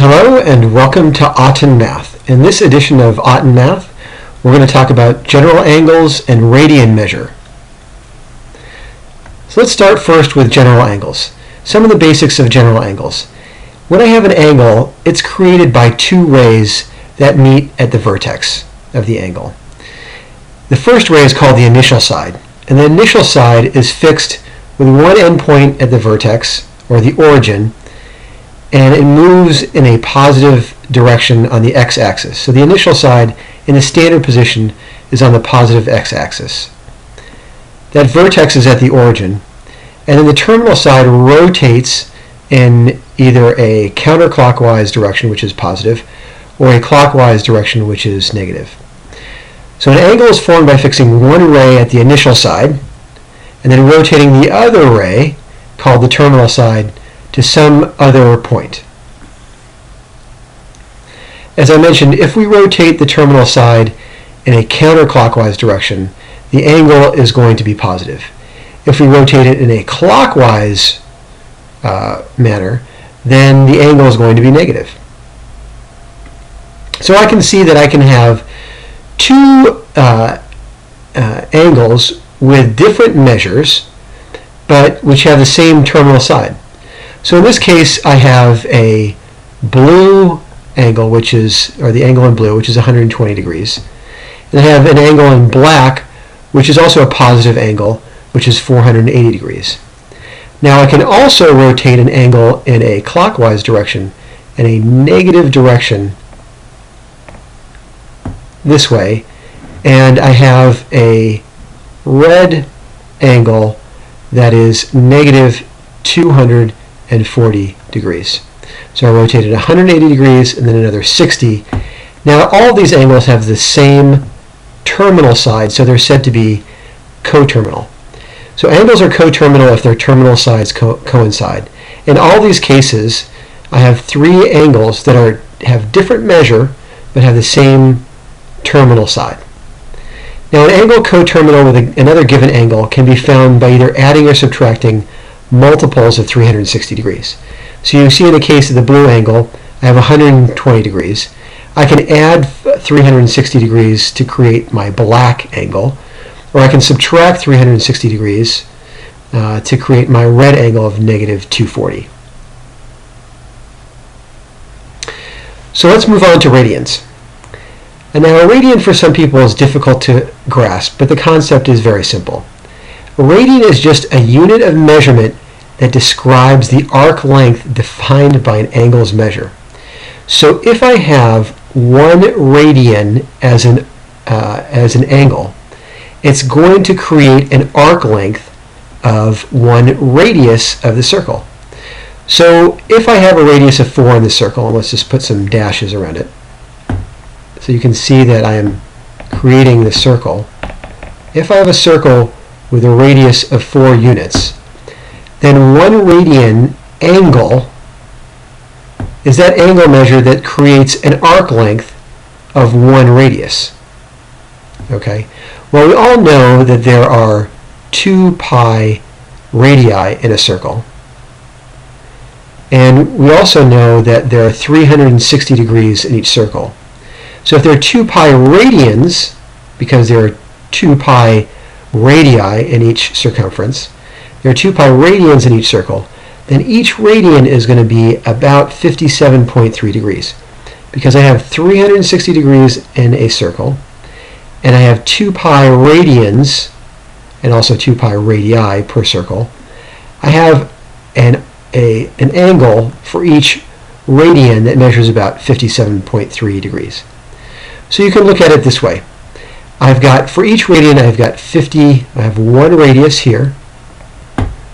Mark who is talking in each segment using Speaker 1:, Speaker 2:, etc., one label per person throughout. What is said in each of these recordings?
Speaker 1: Hello and welcome to Autumn Math. In this edition of Autumn Math, we're going to talk about general angles and radian measure. So let's start first with general angles. Some of the basics of general angles. When I have an angle, it's created by two rays that meet at the vertex of the angle. The first ray is called the initial side, and the initial side is fixed with one endpoint at the vertex, or the origin, and it moves in a positive direction on the x-axis. So the initial side in the standard position is on the positive x-axis. That vertex is at the origin, and then the terminal side rotates in either a counterclockwise direction, which is positive, or a clockwise direction, which is negative. So an angle is formed by fixing one ray at the initial side and then rotating the other ray, called the terminal side, to some other point. As I mentioned, if we rotate the terminal side in a counterclockwise direction, the angle is going to be positive. If we rotate it in a clockwise manner, then the angle is going to be negative. So I can see that I can have two angles with different measures, but which have the same terminal side. So in this case, I have a blue angle, or the angle in blue, which is 120 degrees. And I have an angle in black, which is also a positive angle, which is 480 degrees. Now I can also rotate an angle in a clockwise direction and a negative direction this way, and I have a red angle that is negative 240 degrees. So I rotated 180 degrees and then another 60. Now all of these angles have the same terminal side, so they're said to be coterminal. So angles are coterminal if their terminal sides coincide. In all these cases, I have three angles that have different measure but have the same terminal side. Now an angle coterminal with another given angle can be found by either adding or subtracting multiples of 360 degrees. So you see in the case of the blue angle, I have 120 degrees. I can add 360 degrees to create my black angle, or I can subtract 360 degrees to create my red angle of negative 240. So let's move on to radians. And now a radian for some people is difficult to grasp, but the concept is very simple. A radian is just a unit of measurement that describes the arc length defined by an angle's measure. So if I have 1 radian as an angle, it's going to create an arc length of 1 radius of the circle. So if I have a radius of 4 in the circle, and let's just put some dashes around it, so you can see that I am creating the circle. If I have a circle with a radius of 4 units, then 1 radian angle is that angle measure that creates an arc length of 1 radius. Okay? Well, we all know that there are 2 pi radii in a circle. And we also know that there are 360 degrees in each circle. So if there are 2 pi radians, because there are 2 pi radii in each circumference, there are 2 pi radians in each circle, then each radian is going to be about 57.3 degrees. Because I have 360 degrees in a circle, and I have 2 pi radians, and also 2 pi radii per circle, I have an angle for each radian that measures about 57.3 degrees. So you can look at it this way. For each radian, I've got 50, I have 1 radius here.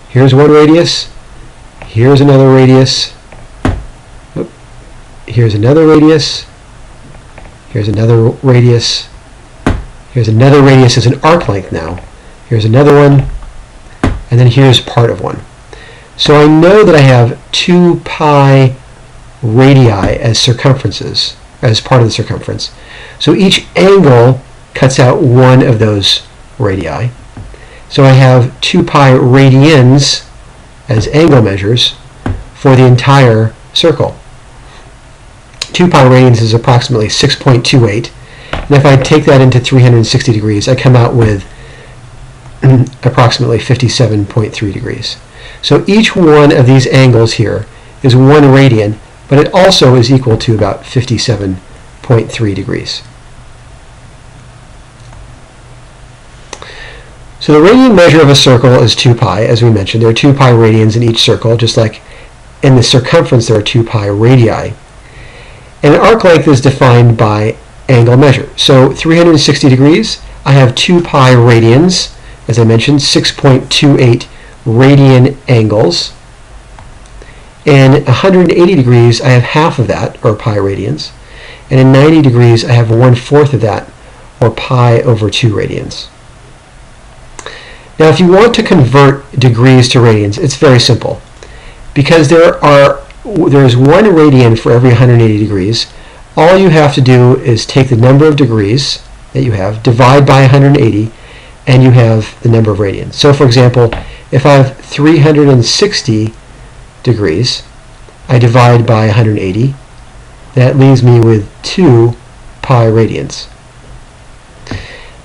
Speaker 1: Here's 1 radius. Here's another radius. Here's another radius. Here's another radius. Here's another radius as an arc length now. Here's another one. And then here's part of one. So I know that I have 2 pi radii as circumferences, as part of the circumference. So each angle cuts out one of those radii. So I have 2 pi radians as angle measures for the entire circle. 2 pi radians is approximately 6.28. And if I take that into 360 degrees, I come out with approximately 57.3 degrees. So each one of these angles here is 1 radian, but it also is equal to about 57.3 degrees. So the radian measure of a circle is 2 pi, as we mentioned. There are 2 pi radians in each circle, just like in the circumference there are 2 pi radii. And an arc length is defined by angle measure. So 360 degrees, I have 2 pi radians, as I mentioned, 6.28 radian angles. And 180 degrees, I have half of that, or pi radians. And in 90 degrees, I have 1/4 of that, or pi over 2 radians. Now, if you want to convert degrees to radians, it's very simple. Because there is 1 radian for every 180 degrees, all you have to do is take the number of degrees that you have, divide by 180, and you have the number of radians. So, for example, if I have 360 degrees, I divide by 180. That leaves me with 2 pi radians.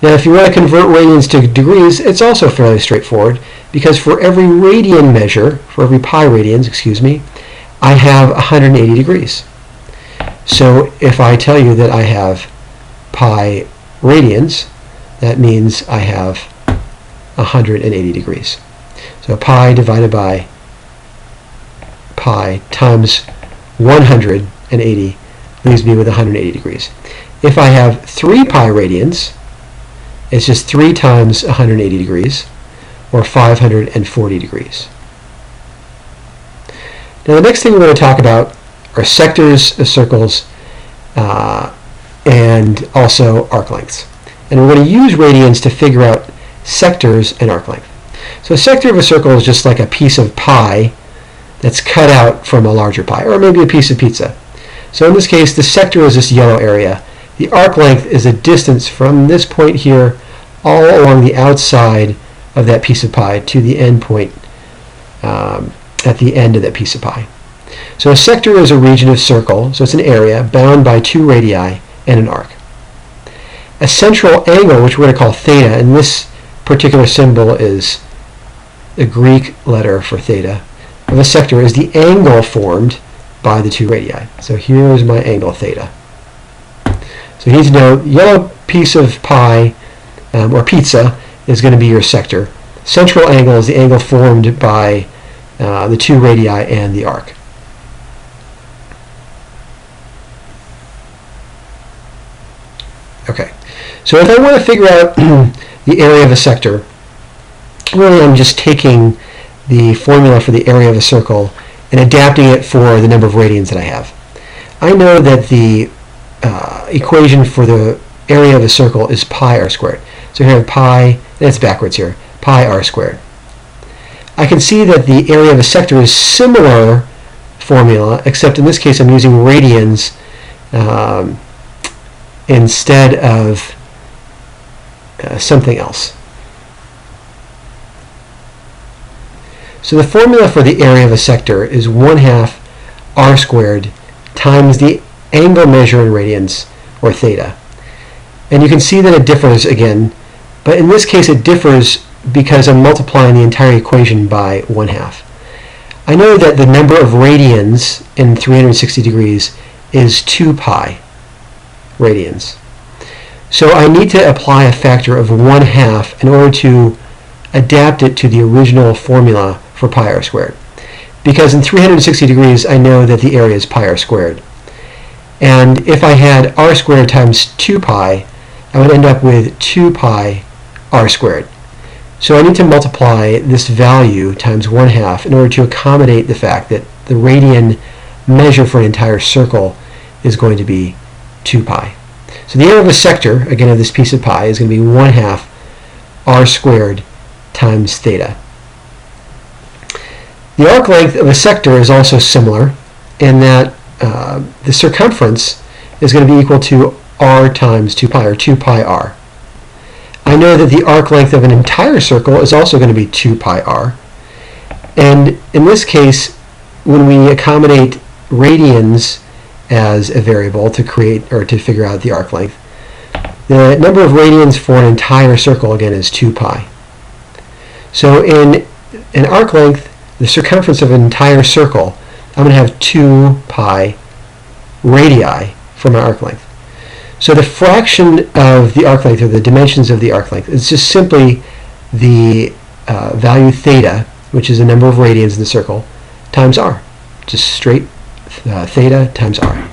Speaker 1: Now, if you want to convert radians to degrees, it's also fairly straightforward, because for every radian measure, for every pi radians, I have 180 degrees. So if I tell you that I have pi radians, that means I have 180 degrees. So pi divided by pi times 180 leaves me with 180 degrees. If I have 3 pi radians, it's just 3 times 180 degrees, or 540 degrees. Now the next thing we're going to talk about are sectors of circles and also arc lengths. And we're going to use radians to figure out sectors and arc length. So a sector of a circle is just like a piece of pie that's cut out from a larger pie, or maybe a piece of pizza. So in this case, the sector is this yellow area. The arc length is a distance from this point here all along the outside of that piece of pie to the end point at the end of that piece of pie. So a sector is a region of circle, so it's an area bound by 2 radii and an arc. A central angle, which we're going to call theta, and this particular symbol is the Greek letter for theta, of a sector is the angle formed by the 2 radii. So here's my angle theta. So you need to know yellow piece of pie or pizza is going to be your sector. Central angle is the angle formed by the 2 radii and the arc. Okay, so if I want to figure out the area of a sector, really I'm just taking the formula for the area of a circle and adapting it for the number of radians that I have. I know that the equation for the area of a circle is pi r squared. So here I have pi, and it's backwards here, pi r squared. I can see that the area of a sector is similar formula, except in this case I'm using radians instead of something else. So the formula for the area of a sector is 1/2 r squared times the angle measure in radians, or theta. And you can see that it differs again, but in this case it differs because I'm multiplying the entire equation by 1/2. I know that the number of radians in 360 degrees is 2 pi radians. So I need to apply a factor of 1/2 in order to adapt it to the original formula for pi r squared. Because in 360 degrees I know that the area is pi r squared. And if I had r squared times 2 pi, I would end up with 2 pi r squared. So I need to multiply this value times 1/2 in order to accommodate the fact that the radian measure for an entire circle is going to be 2 pi. So the area of a sector, again of this piece of pie, is going to be 1/2 r squared times theta. The arc length of a sector is also similar in that the circumference is going to be equal to r times 2 pi, or 2 pi r. I know that the arc length of an entire circle is also going to be 2 pi r. And in this case, when we accommodate radians as a variable to create or to figure out the arc length. The number of radians for an entire circle, again, is 2 pi. So in an arc length, the circumference of an entire circle, I'm going to have 2 pi radii for my arc length. So the fraction of the arc length, or the dimensions of the arc length, is just simply the value theta, which is the number of radians in the circle, times r. Just straight theta times r.